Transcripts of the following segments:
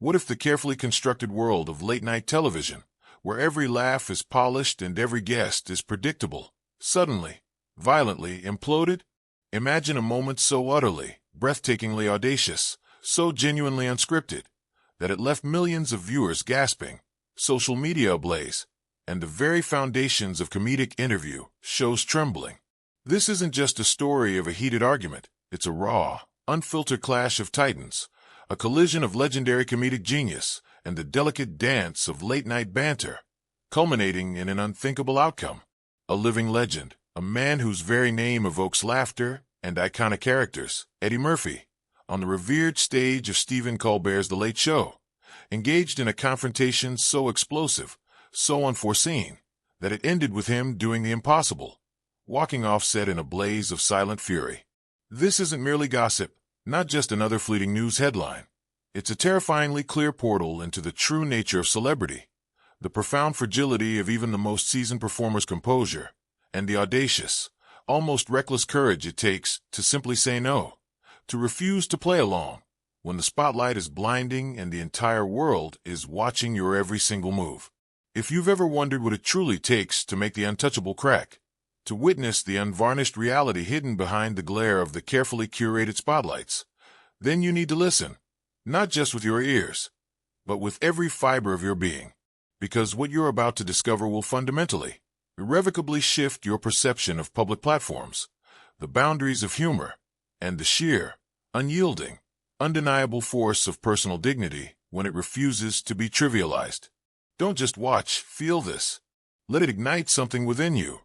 What if the carefully constructed world of late-night television, where every laugh is polished and every guest is predictable, suddenly, violently imploded? Imagine a moment so utterly, breathtakingly audacious, so genuinely unscripted, that it left millions of viewers gasping, social media ablaze, and the very foundations of comedic interview shows trembling. This isn't just a story of a heated argument, it's a raw, unfiltered clash of titans, a collision of legendary comedic genius and the delicate dance of late-night banter, culminating in an unthinkable outcome. A living legend, a man whose very name evokes laughter and iconic characters, Eddie Murphy, on the revered stage of Stephen Colbert's The Late Show, engaged in a confrontation so explosive, so unforeseen, that it ended with him doing the impossible, walking off set in a blaze of silent fury. This isn't merely gossip, not just another fleeting news headline. It's a terrifyingly clear portal into the true nature of celebrity, the profound fragility of even the most seasoned performer's composure, and the audacious, almost reckless courage it takes to simply say no, to refuse to play along, when the spotlight is blinding and the entire world is watching your every single move. If you've ever wondered what it truly takes to make the untouchable crack, to witness the unvarnished reality hidden behind the glare of the carefully curated spotlights, then you need to listen, not just with your ears, but with every fiber of your being, because what you're about to discover will fundamentally, irrevocably shift your perception of public platforms, the boundaries of humor, and the sheer, unyielding, undeniable force of personal dignity when it refuses to be trivialized. Don't just watch, feel this. Let it ignite something within you.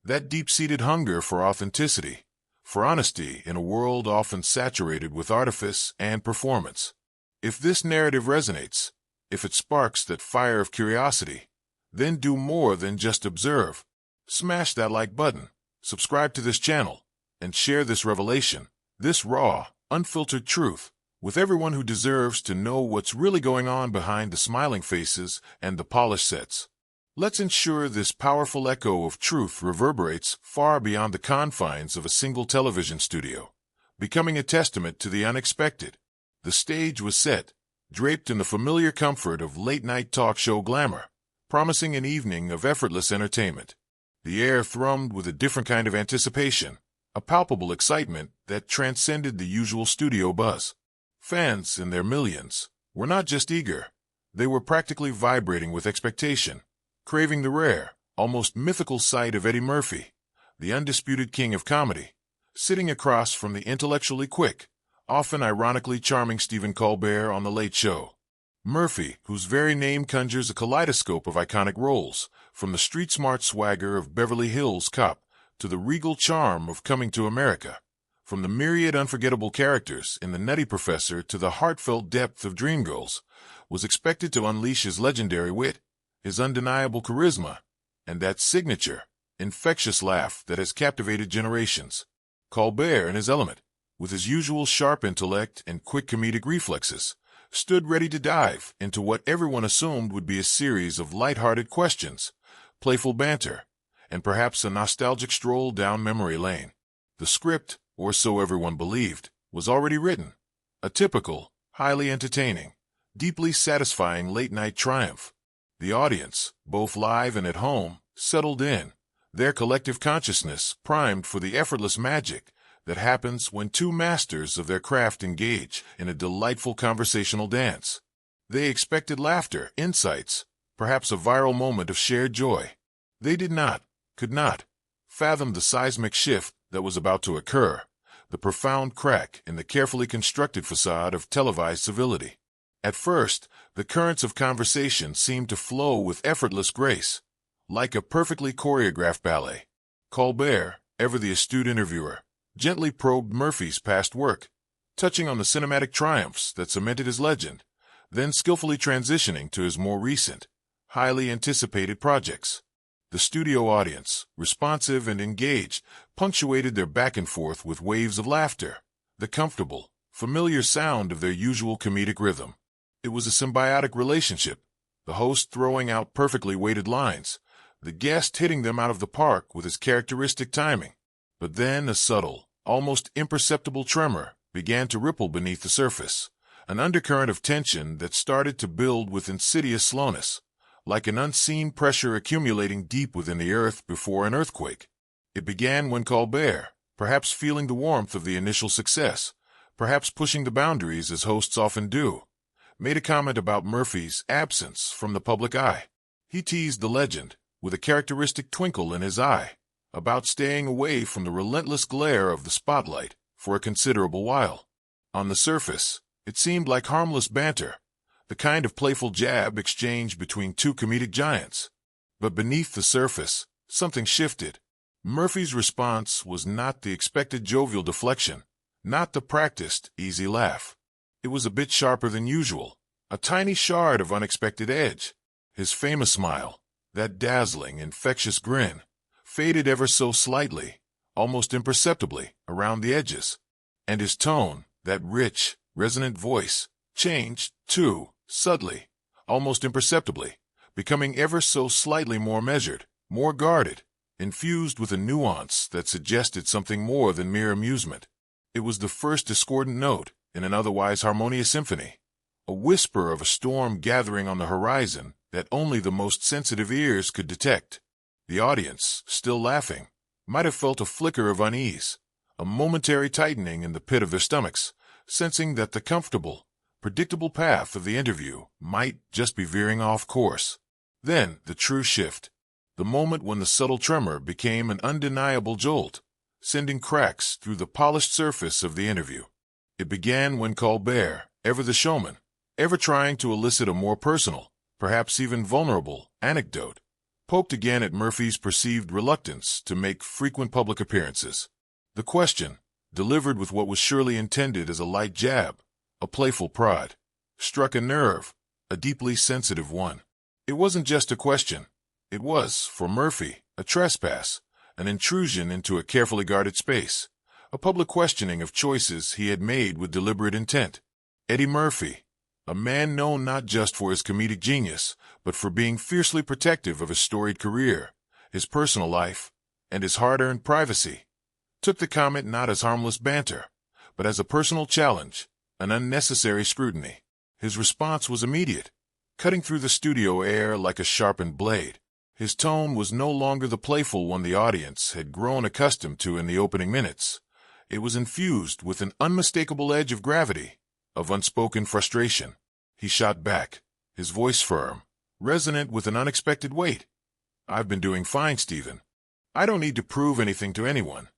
That deep-seated hunger for authenticity, for honesty in a world often saturated with artifice and performance. If this narrative resonates, if it sparks that fire of curiosity, then do more than just observe. Smash that like button, subscribe to this channel, and share this revelation, this raw, unfiltered truth, with everyone who deserves to know what's really going on behind the smiling faces and the polished sets. Let's ensure this powerful echo of truth reverberates far beyond the confines of a single television studio, becoming a testament to the unexpected. The stage was set, draped in the familiar comfort of late-night talk show glamour, promising an evening of effortless entertainment. The air thrummed with a different kind of anticipation, a palpable excitement that transcended the usual studio buzz. Fans, in their millions, were not just eager, they were practically vibrating with expectation, craving the rare, almost mythical sight of Eddie Murphy, the undisputed king of comedy, sitting across from the intellectually quick, often ironically charming Stephen Colbert on The Late Show. Murphy, whose very name conjures a kaleidoscope of iconic roles, from the street-smart swagger of Beverly Hills Cop to the regal charm of Coming to America, from the myriad unforgettable characters in The Nutty Professor to the heartfelt depth of Dreamgirls, was expected to unleash his legendary wit, his undeniable charisma, and that signature, infectious laugh that has captivated generations. Colbert, in his element, with his usual sharp intellect and quick comedic reflexes, stood ready to dive into what everyone assumed would be a series of lighthearted questions, playful banter, and perhaps a nostalgic stroll down memory lane. The script, or so everyone believed, was already written. A typical, highly entertaining, deeply satisfying late-night triumph. The audience, both live and at home, settled in, their collective consciousness primed for the effortless magic that happens when two masters of their craft engage in a delightful conversational dance. They expected laughter, insights, perhaps a viral moment of shared joy. They could not, fathom the seismic shift that was about to occur, the profound crack in the carefully constructed facade of televised civility. At first, the currents of conversation seemed to flow with effortless grace, like a perfectly choreographed ballet. Colbert, ever the astute interviewer, gently probed Murphy's past work, touching on the cinematic triumphs that cemented his legend, then skillfully transitioning to his more recent, highly anticipated projects. The studio audience, responsive and engaged, punctuated their back and forth with waves of laughter, the comfortable, familiar sound of their usual comedic rhythm. It was a symbiotic relationship, the host throwing out perfectly weighted lines, the guest hitting them out of the park with his characteristic timing. But then a subtle, almost imperceptible tremor began to ripple beneath the surface, an undercurrent of tension that started to build with insidious slowness, like an unseen pressure accumulating deep within the earth before an earthquake. It began when Colbert, perhaps feeling the warmth of the initial success, perhaps pushing the boundaries as hosts often do, made a comment about Murphy's absence from the public eye. He teased the legend, with a characteristic twinkle in his eye, about staying away from the relentless glare of the spotlight for a considerable while. On the surface, it seemed like harmless banter, the kind of playful jab exchanged between two comedic giants. But beneath the surface, something shifted. Murphy's response was not the expected jovial deflection, not the practiced, easy laugh. It was a bit sharper than usual, a tiny shard of unexpected edge. His famous smile, that dazzling, infectious grin, faded ever so slightly, almost imperceptibly, around the edges. And his tone, that rich, resonant voice, changed, too, subtly, almost imperceptibly, becoming ever so slightly more measured, more guarded, infused with a nuance that suggested something more than mere amusement. It was the first discordant note in an otherwise harmonious symphony, a whisper of a storm gathering on the horizon that only the most sensitive ears could detect. The audience, still laughing, might have felt a flicker of unease, a momentary tightening in the pit of their stomachs, sensing that the comfortable, predictable path of the interview might just be veering off course. Then the true shift, the moment when the subtle tremor became an undeniable jolt, sending cracks through the polished surface of the interview. It began when Colbert, ever the showman, ever trying to elicit a more personal, perhaps even vulnerable, anecdote, poked again at Murphy's perceived reluctance to make frequent public appearances. The question, delivered with what was surely intended as a light jab, a playful prod, struck a nerve, a deeply sensitive one. It wasn't just a question. It was, for Murphy, a trespass, an intrusion into a carefully guarded space, a public questioning of choices he had made with deliberate intent. Eddie Murphy, a man known not just for his comedic genius, but for being fiercely protective of his storied career, his personal life, and his hard-earned privacy, took the comment not as harmless banter, but as a personal challenge, an unnecessary scrutiny. His response was immediate, cutting through the studio air like a sharpened blade. His tone was no longer the playful one the audience had grown accustomed to in the opening minutes. It was infused with an unmistakable edge of gravity, of unspoken frustration. He shot back, his voice firm, resonant with an unexpected weight. "I've been doing fine, Stephen. I don't need to prove anything to anyone."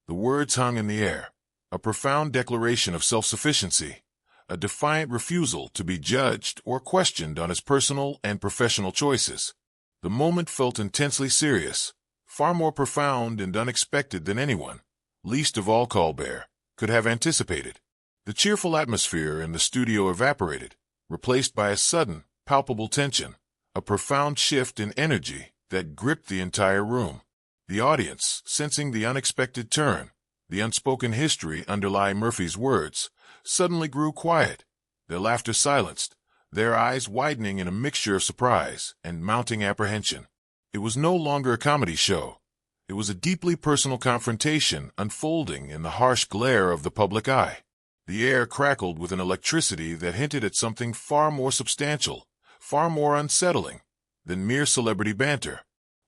The words hung in the air, a profound declaration of self-sufficiency, a defiant refusal to be judged or questioned on his personal and professional choices. The moment felt intensely serious, far more profound and unexpected than anyone, least of all Colbert, could have anticipated. The cheerful atmosphere in the studio evaporated, replaced by a sudden, palpable tension, a profound shift in energy that gripped the entire room. The audience, sensing the unexpected turn, the unspoken history underlying Murphy's words, suddenly grew quiet, their laughter silenced, their eyes widening in a mixture of surprise and mounting apprehension. It was no longer a comedy show. It was a deeply personal confrontation unfolding in the harsh glare of the public eye. The air crackled with an electricity that hinted at something far more substantial, far more unsettling, than mere celebrity banter.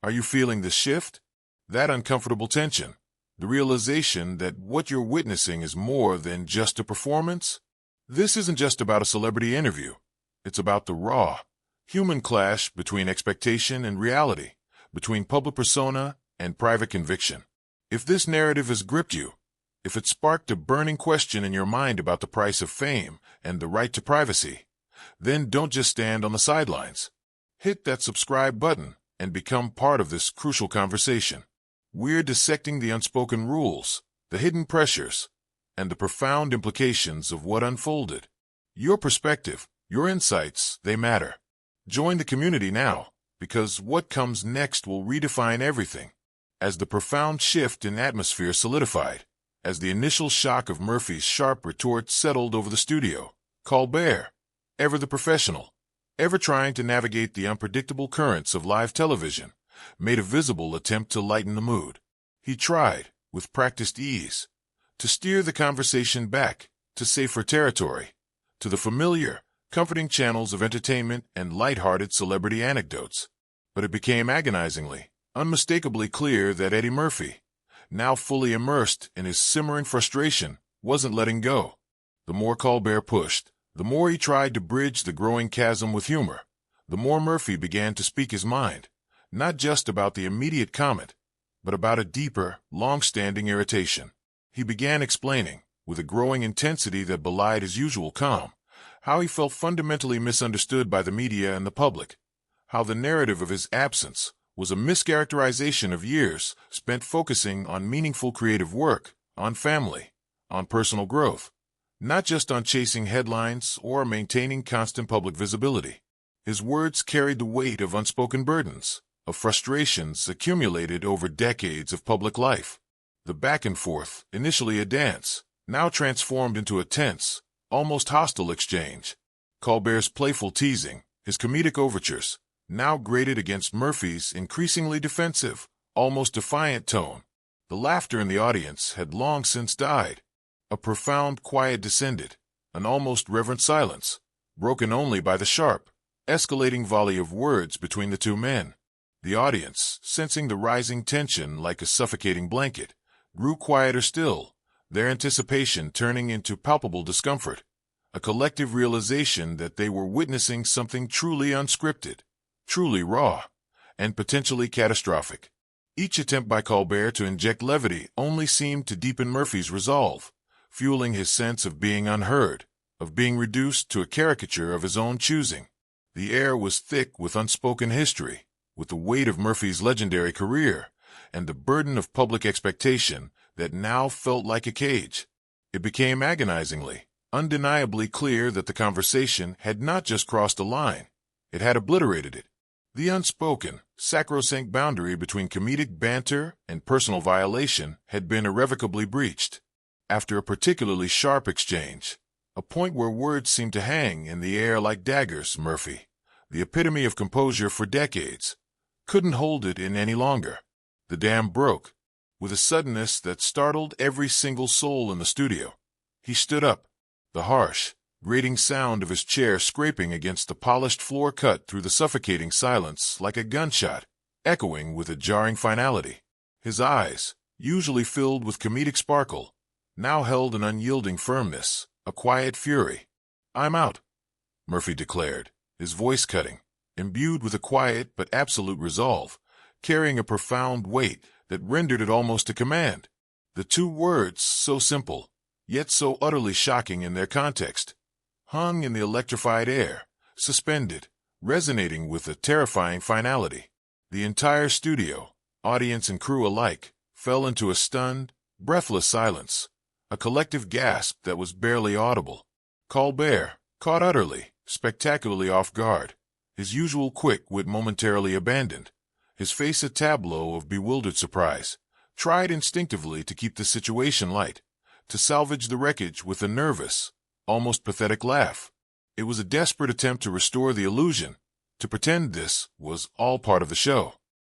Are you feeling the shift? That uncomfortable tension? The realization that what you're witnessing is more than just a performance? This isn't just about a celebrity interview. It's about the raw, human clash between expectation and reality, between public persona and private conviction. If this narrative has gripped you, if it sparked a burning question in your mind about the price of fame and the right to privacy, then don't just stand on the sidelines. Hit that subscribe button and become part of this crucial conversation. We're dissecting the unspoken rules, the hidden pressures, and the profound implications of what unfolded. Your perspective, your insights, they matter. Join the community now, because what comes next will redefine everything. As the profound shift in atmosphere solidified, as the initial shock of Murphy's sharp retort settled over the studio, Colbert, ever the professional, ever trying to navigate the unpredictable currents of live television, made a visible attempt to lighten the mood. He tried, with practiced ease, to steer the conversation back to safer territory, to the familiar, comforting channels of entertainment and lighthearted celebrity anecdotes. But it became agonizingly, unmistakably clear that Eddie Murphy, now fully immersed in his simmering frustration, wasn't letting go. The more Colbert pushed, the more he tried to bridge the growing chasm with humor, the more Murphy began to speak his mind, not just about the immediate comment, but about a deeper, long-standing irritation. He began explaining, with a growing intensity that belied his usual calm, how he felt fundamentally misunderstood by the media and the public, how the narrative of his absence was a mischaracterization of years spent focusing on meaningful creative work, on family, on personal growth, not just on chasing headlines or maintaining constant public visibility. His words carried the weight of unspoken burdens, of frustrations accumulated over decades of public life. The back and forth, initially a dance, now transformed into a tense, almost hostile exchange. Colbert's playful teasing, his comedic overtures, now grated against Murphy's increasingly defensive, almost defiant tone. The laughter in the audience had long since died. A profound quiet descended, an almost reverent silence, broken only by the sharp, escalating volley of words between the two men. The audience, sensing the rising tension like a suffocating blanket, grew quieter still, their anticipation turning into palpable discomfort, a collective realization that they were witnessing something truly unscripted, truly raw, and potentially catastrophic. Each attempt by Colbert to inject levity only seemed to deepen Murphy's resolve, fueling his sense of being unheard, of being reduced to a caricature of his own choosing. The air was thick with unspoken history, with the weight of Murphy's legendary career, and the burden of public expectation that now felt like a cage. It became agonizingly, undeniably clear that the conversation had not just crossed a line, it had obliterated it. The unspoken, sacrosanct boundary between comedic banter and personal violation had been irrevocably breached. After a particularly sharp exchange, a point where words seemed to hang in the air like daggers, Murphy, the epitome of composure for decades, couldn't hold it in any longer. The dam broke, with a suddenness that startled every single soul in the studio. He stood up, the harsh, grating sound of his chair scraping against the polished floor cut through the suffocating silence like a gunshot, echoing with a jarring finality. His eyes, usually filled with comedic sparkle, now held an unyielding firmness, a quiet fury. "I'm out," Murphy declared, his voice cutting, imbued with a quiet but absolute resolve, carrying a profound weight that rendered it almost a command. The two words, so simple, yet so utterly shocking in their context, hung in the electrified air, suspended, resonating with a terrifying finality. The entire studio, audience and crew alike, fell into a stunned, breathless silence, a collective gasp that was barely audible. Colbert, caught utterly, spectacularly off guard, his usual quick wit momentarily abandoned, his face a tableau of bewildered surprise, tried instinctively to keep the situation light, to salvage the wreckage with a nervous, almost pathetic laugh. It was a desperate attempt to restore the illusion, to pretend this was all part of the show.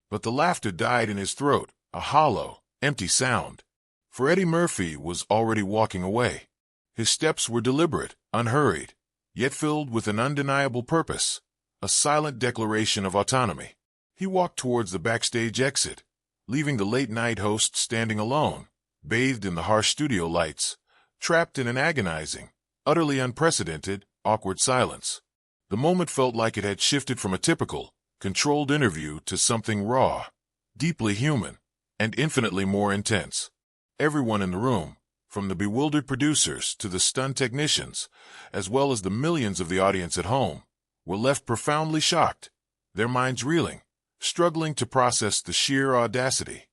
But the laughter died in his throat, a hollow, empty sound. For Eddie Murphy was already walking away. His steps were deliberate, unhurried, yet filled with an undeniable purpose, a silent declaration of autonomy. He walked towards the backstage exit, leaving the late-night host standing alone, bathed in the harsh studio lights, trapped in an agonizing, utterly unprecedented, awkward silence. The moment felt like it had shifted from a typical, controlled interview to something raw, deeply human, and infinitely more intense. Everyone in the room, from the bewildered producers to the stunned technicians, as well as the millions of the audience at home, were left profoundly shocked, their minds reeling, struggling to process the sheer audacity,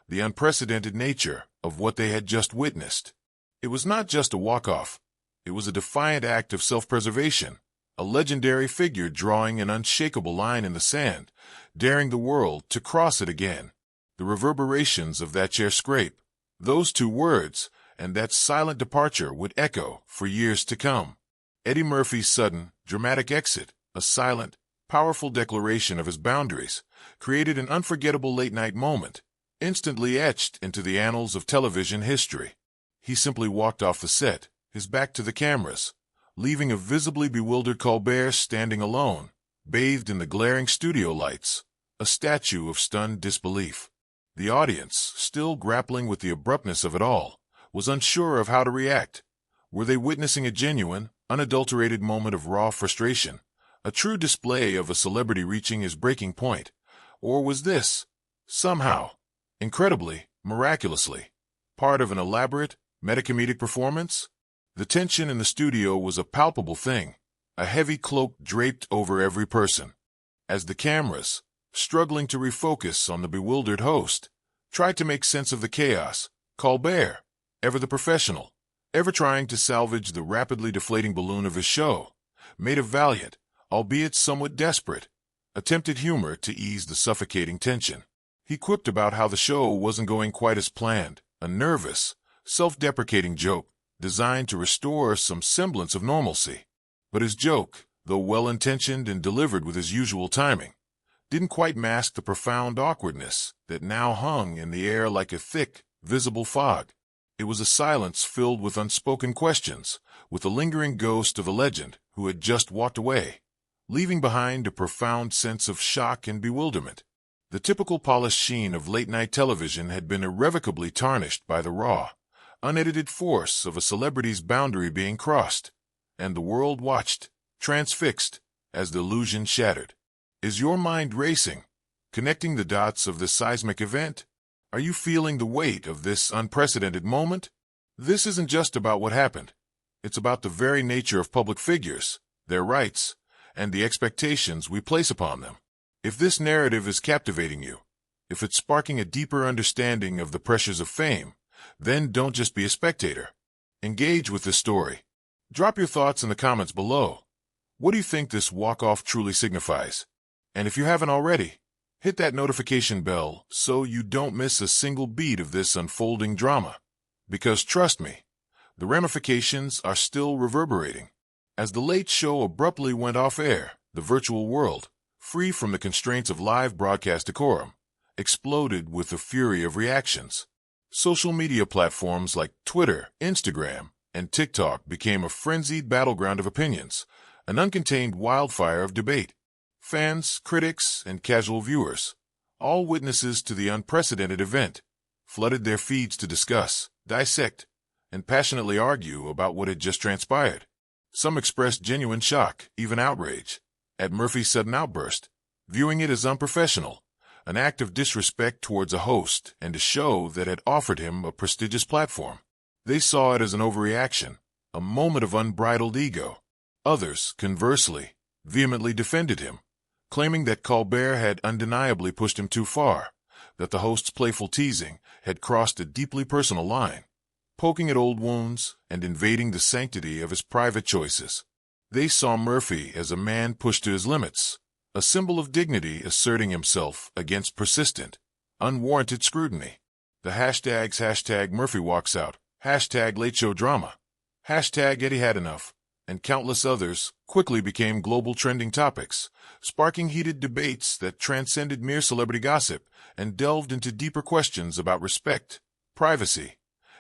the unprecedented nature of what they had just witnessed. It was not just a walk-off. It was a defiant act of self-preservation, a legendary figure drawing an unshakable line in the sand, daring the world to cross it again. The reverberations of that chair scrape, those two words, and that silent departure would echo for years to come. Eddie Murphy's sudden, dramatic exit, a silent, powerful declaration of his boundaries, created an unforgettable late-night moment, instantly etched into the annals of television history. He simply walked off the set, his back to the cameras, leaving a visibly bewildered Colbert standing alone, bathed in the glaring studio lights, a statue of stunned disbelief. The audience, still grappling with the abruptness of it all, was unsure of how to react. Were they witnessing a genuine, unadulterated moment of raw frustration, a true display of a celebrity reaching his breaking point, or was this, somehow, incredibly, miraculously, part of an elaborate, metacomedic performance? The tension in the studio was a palpable thing, a heavy cloak draped over every person. As the cameras, struggling to refocus on the bewildered host, tried to make sense of the chaos, Colbert, ever the professional, ever trying to salvage the rapidly deflating balloon of his show, made a valiant, albeit somewhat desperate, attempt at humor to ease the suffocating tension. He quipped about how the show wasn't going quite as planned, a nervous, self-deprecating joke designed to restore some semblance of normalcy. But his joke, though well-intentioned and delivered with his usual timing, didn't quite mask the profound awkwardness that now hung in the air like a thick, visible fog. It was a silence filled with unspoken questions, with the lingering ghost of a legend who had just walked away, leaving behind a profound sense of shock and bewilderment. The typical polished sheen of late-night television had been irrevocably tarnished by the raw, unedited force of a celebrity's boundary being crossed, and the world watched, transfixed, as the illusion shattered. Is your mind racing, connecting the dots of this seismic event? Are you feeling the weight of this unprecedented moment? This isn't just about what happened. It's about the very nature of public figures, their rights, and the expectations we place upon them. If this narrative is captivating you, if it's sparking a deeper understanding of the pressures of fame, then don't just be a spectator. Engage with this story. Drop your thoughts in the comments below. What do you think this walk-off truly signifies? And if you haven't already, hit that notification bell so you don't miss a single beat of this unfolding drama. Because trust me, the ramifications are still reverberating. As The Late Show abruptly went off air, the virtual world, free from the constraints of live broadcast decorum, exploded with a fury of reactions. Social media platforms like Twitter, Instagram, and TikTok became a frenzied battleground of opinions, an uncontained wildfire of debate. Fans, critics, and casual viewers, all witnesses to the unprecedented event, flooded their feeds to discuss, dissect, and passionately argue about what had just transpired. Some expressed genuine shock, even outrage, at Murphy's sudden outburst, viewing it as unprofessional, an act of disrespect towards a host and a show that had offered him a prestigious platform. They saw it as an overreaction, a moment of unbridled ego. Others, conversely, vehemently defended him, claiming that Colbert had undeniably pushed him too far, that the host's playful teasing had crossed a deeply personal line, poking at old wounds and invading the sanctity of his private choices. They saw Murphy as a man pushed to his limits, a symbol of dignity asserting himself against persistent, unwarranted scrutiny. The hashtags #Murphy walks out, #Late Show drama, #Eddie had enough, and countless others quickly became global trending topics, sparking heated debates that transcended mere celebrity gossip and delved into deeper questions about respect, privacy,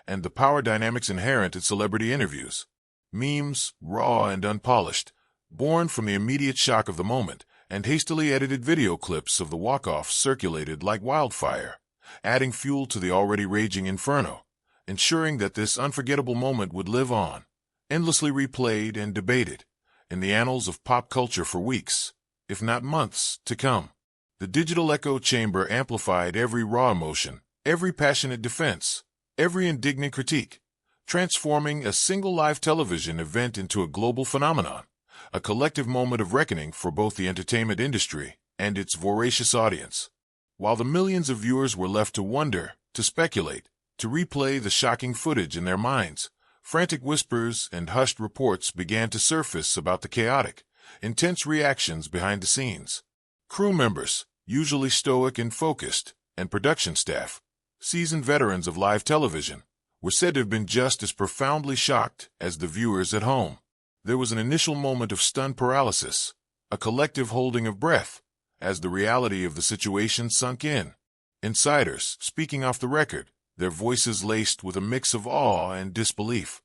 and the power dynamics inherent in celebrity interviews. Memes, raw and unpolished, born from the immediate shock of the moment, and hastily edited video clips of the walk-off circulated like wildfire, adding fuel to the already raging inferno, ensuring that this unforgettable moment would live on, endlessly replayed and debated, in the annals of pop culture for weeks, if not months, to come. The digital echo chamber amplified every raw emotion, every passionate defense, every indignant critique, transforming a single live television event into a global phenomenon, a collective moment of reckoning for both the entertainment industry and its voracious audience. While the millions of viewers were left to wonder, to speculate, to replay the shocking footage in their minds, frantic whispers and hushed reports began to surface about the chaotic, intense reactions behind the scenes. Crew members, usually stoic and focused, and production staff, seasoned veterans of live television, were said to have been just as profoundly shocked as the viewers at home. There was an initial moment of stunned paralysis, a collective holding of breath, as the reality of the situation sunk in. Insiders, speaking off the record, their voices laced with a mix of awe and disbelief,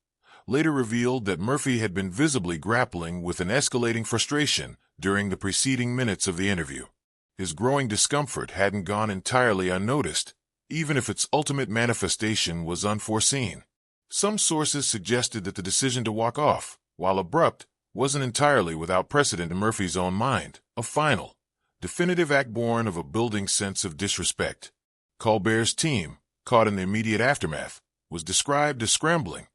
later revealed that Murphy had been visibly grappling with an escalating frustration during the preceding minutes of the interview. His growing discomfort hadn't gone entirely unnoticed, even if its ultimate manifestation was unforeseen. Some sources suggested that the decision to walk off, while abrupt, wasn't entirely without precedent in Murphy's own mind, a final, definitive act born of a building sense of disrespect. Colbert's team, caught in the immediate aftermath, was described as scrambling,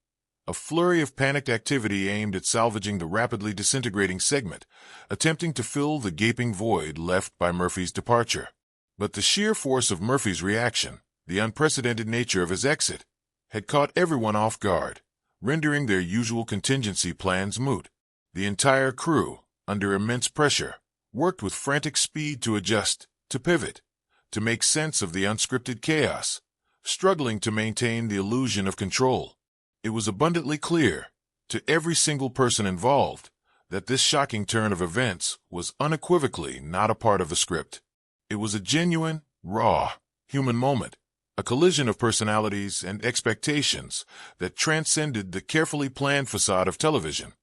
a flurry of panicked activity aimed at salvaging the rapidly disintegrating segment, attempting to fill the gaping void left by Murphy's departure. But the sheer force of Murphy's reaction, the unprecedented nature of his exit, had caught everyone off guard, rendering their usual contingency plans moot. The entire crew, under immense pressure, worked with frantic speed to adjust, to pivot, to make sense of the unscripted chaos, struggling to maintain the illusion of control. It was abundantly clear, to every single person involved, that this shocking turn of events was unequivocally not a part of the script. It was a genuine, raw, human moment, a collision of personalities and expectations that transcended the carefully planned facade of television,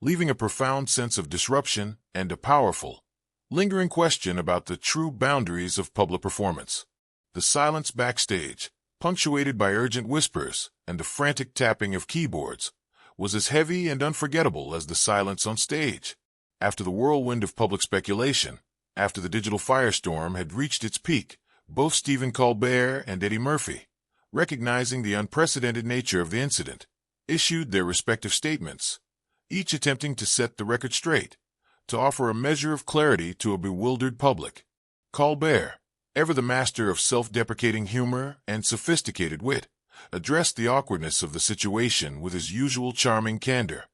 leaving a profound sense of disruption and a powerful, lingering question about the true boundaries of public performance. The silence backstage, punctuated by urgent whispers and the frantic tapping of keyboards, was as heavy and unforgettable as the silence on stage. After the whirlwind of public speculation, after the digital firestorm had reached its peak, both Stephen Colbert and Eddie Murphy, recognizing the unprecedented nature of the incident, issued their respective statements, each attempting to set the record straight, to offer a measure of clarity to a bewildered public. Colbert, ever the master of self-deprecating humor and sophisticated wit, addressed the awkwardness of the situation with his usual charming candor.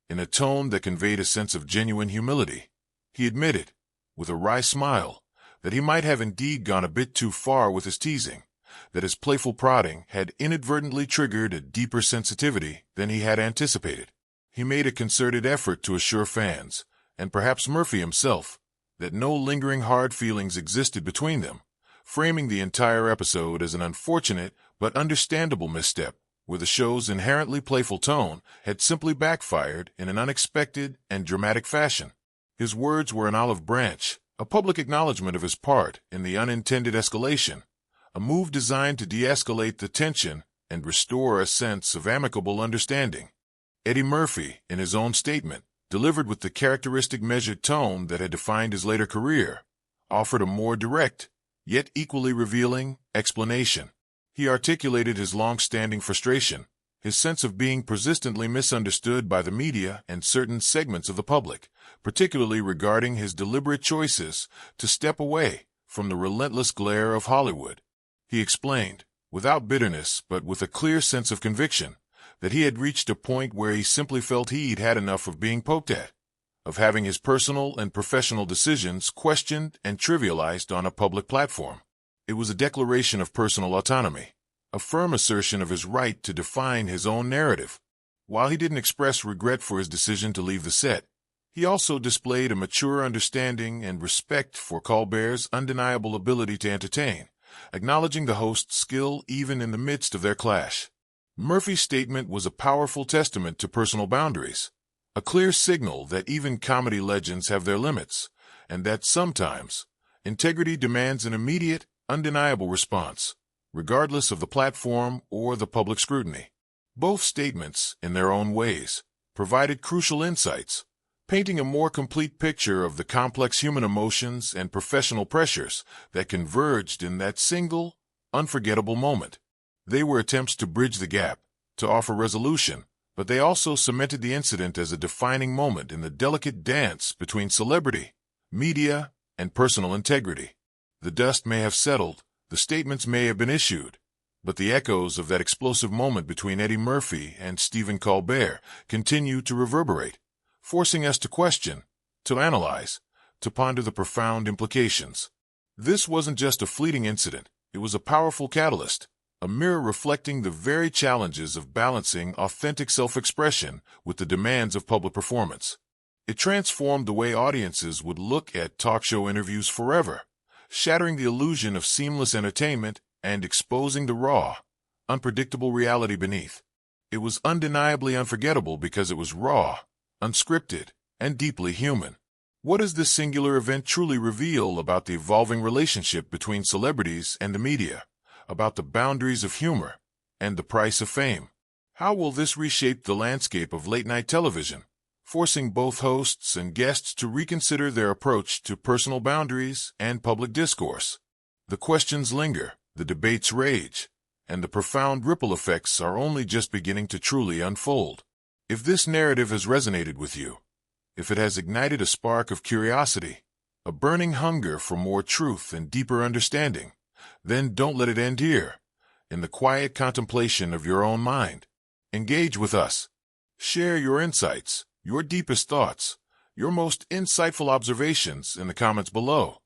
In a tone that conveyed a sense of genuine humility, he admitted, with a wry smile, that he might have indeed gone a bit too far with his teasing, that his playful prodding had inadvertently triggered a deeper sensitivity than he had anticipated. He made a concerted effort to assure fans, and perhaps Murphy himself, that no lingering hard feelings existed between them, framing the entire episode as an unfortunate but understandable misstep, where the show's inherently playful tone had simply backfired in an unexpected and dramatic fashion. His words were an olive branch, a public acknowledgment of his part in the unintended escalation, a move designed to de-escalate the tension and restore a sense of amicable understanding. Eddie Murphy, in his own statement, delivered with the characteristic measured tone that had defined his later career, offered a more direct, yet equally revealing, explanation. He articulated his long-standing frustration, his sense of being persistently misunderstood by the media and certain segments of the public, particularly regarding his deliberate choices to step away from the relentless glare of Hollywood. He explained, without bitterness but with a clear sense of conviction, that he had reached a point where he simply felt he'd had enough of being poked at, of having his personal and professional decisions questioned and trivialized on a public platform. It was a declaration of personal autonomy, a firm assertion of his right to define his own narrative. While he didn't express regret for his decision to leave the set, he also displayed a mature understanding and respect for Colbert's undeniable ability to entertain, acknowledging the host's skill even in the midst of their clash. Murphy's statement was a powerful testament to personal boundaries, a clear signal that even comedy legends have their limits, and that sometimes integrity demands an immediate, undeniable response, regardless of the platform or the public scrutiny. Both statements, in their own ways, provided crucial insights, painting a more complete picture of the complex human emotions and professional pressures that converged in that single, unforgettable moment. They were attempts to bridge the gap, to offer resolution, but they also cemented the incident as a defining moment in the delicate dance between celebrity, media, and personal integrity. The dust may have settled, the statements may have been issued, but the echoes of that explosive moment between Eddie Murphy and Stephen Colbert continue to reverberate, forcing us to question, to analyze, to ponder the profound implications. This wasn't just a fleeting incident, it was a powerful catalyst, a mirror reflecting the very challenges of balancing authentic self-expression with the demands of public performance. It transformed the way audiences would look at talk show interviews forever, shattering the illusion of seamless entertainment and exposing the raw, unpredictable reality beneath. It was undeniably unforgettable because it was raw, unscripted, and deeply human. What does this singular event truly reveal about the evolving relationship between celebrities and the media, about the boundaries of humor and the price of fame? How will this reshape the landscape of late-night television, forcing both hosts and guests to reconsider their approach to personal boundaries and public discourse? The questions linger, the debates rage, and the profound ripple effects are only just beginning to truly unfold. If this narrative has resonated with you, if it has ignited a spark of curiosity, a burning hunger for more truth and deeper understanding, then don't let it end here. In the quiet contemplation of your own mind, engage with us. Share your insights, your deepest thoughts, your most insightful observations in the comments below.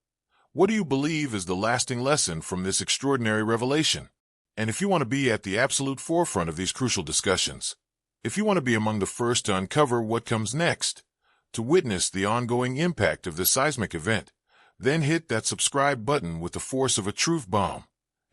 What do you believe is the lasting lesson from this extraordinary revelation? And if you want to be at the absolute forefront of these crucial discussions, if you want to be among the first to uncover what comes next, to witness the ongoing impact of this seismic event, then hit that subscribe button with the force of a truth bomb,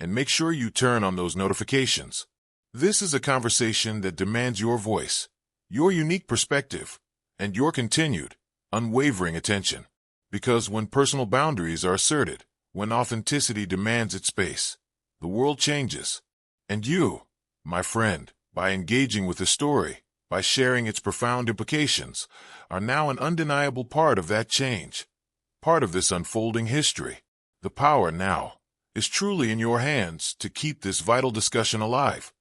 and make sure you turn on those notifications. This is a conversation that demands your voice, your unique perspective, and your continued, unwavering attention. Because when personal boundaries are asserted, when authenticity demands its space, the world changes. And you, my friend, by engaging with the story, by sharing its profound implications, are now an undeniable part of that change, part of this unfolding history. The power now is truly in your hands to keep this vital discussion alive.